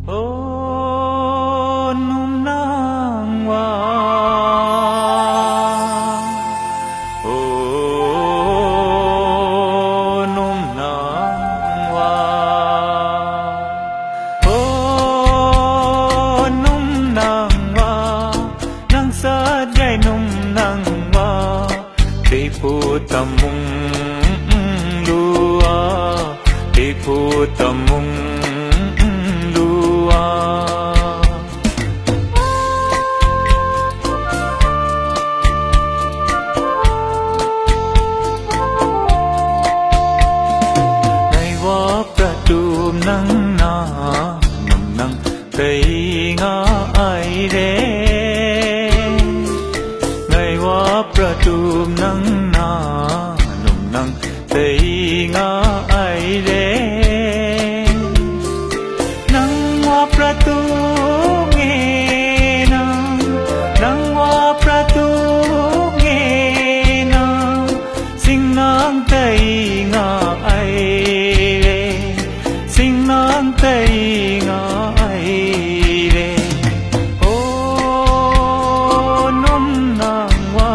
ô num nang wa ô num nang wa ô num nang wa nang sa dai num nang wa te pu tamung lua te pu tamung nang na nung nang tay nga ai re ngày wa pratum nang na nung nang tay nga ai re nang wa pratum nge nang wa pratum nge na sing nang tay nga ai nang tay nga ai re ô num nang wa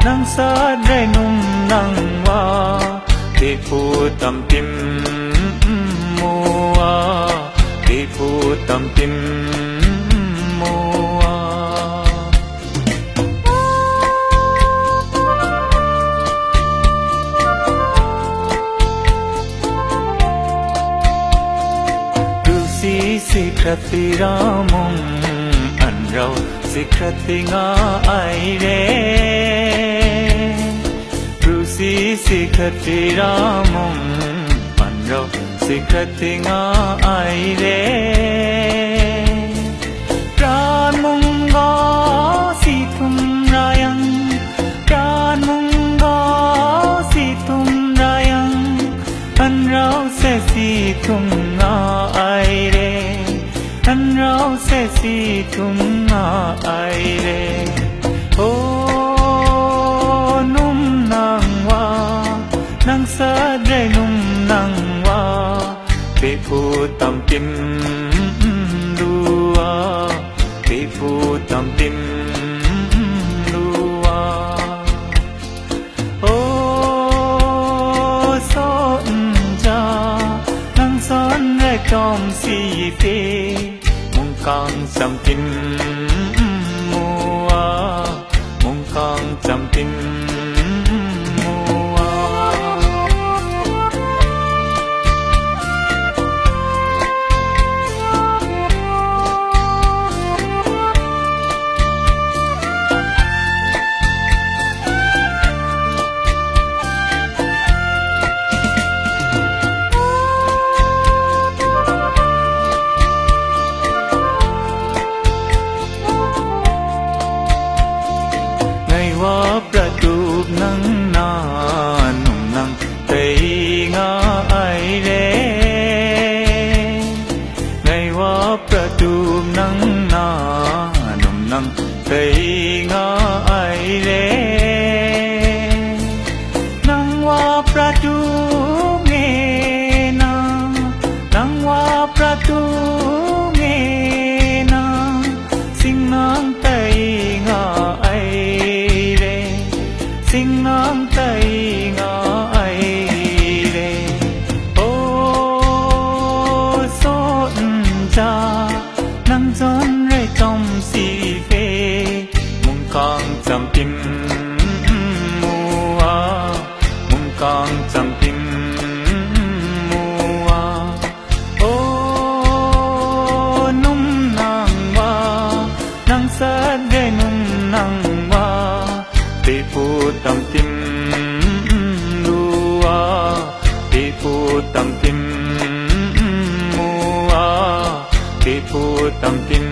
nang sa dai num nang wa te pu tam tim mua te pu tam tim muaสิรามงอันเราสิครติงาไอเรรู้สิครติรามงอันเราสิครติงาไอเรปราณมุงกอสิทุมรายังปราณมุงกอสิทุมรายังอันเราเสสิทุมงาไอเรอันเราเสสิทุมงาไอเรโอ้นุ่มนางว่านังสะเดนุ่มนางว่าเปพูตำติมดูว่าเปพูตำติมดูว่าโอ้สนจานังสอนได้จอมสีเปcàng chăm tin mua mong càng chăm tin muaประตูนังนาหนุ่มนังเตยงาไอเรไงว่าประตูนังนาหนุ่มนังเตยงาไอเรนังว่าประตูเงนานังว่าประตูเงนาสิ่งนังเตยงาไอสิ่งน้ำใจงาไอเรโอ้สนจานังจนเรจอมสีเฟมุงกางจำติมมัวมุงกางจำติมมัวโอ้นุ่มนางว่านังสะเดนุ่มนางว่าte pu tam tim lua te pu tam tim mua te pu tam tim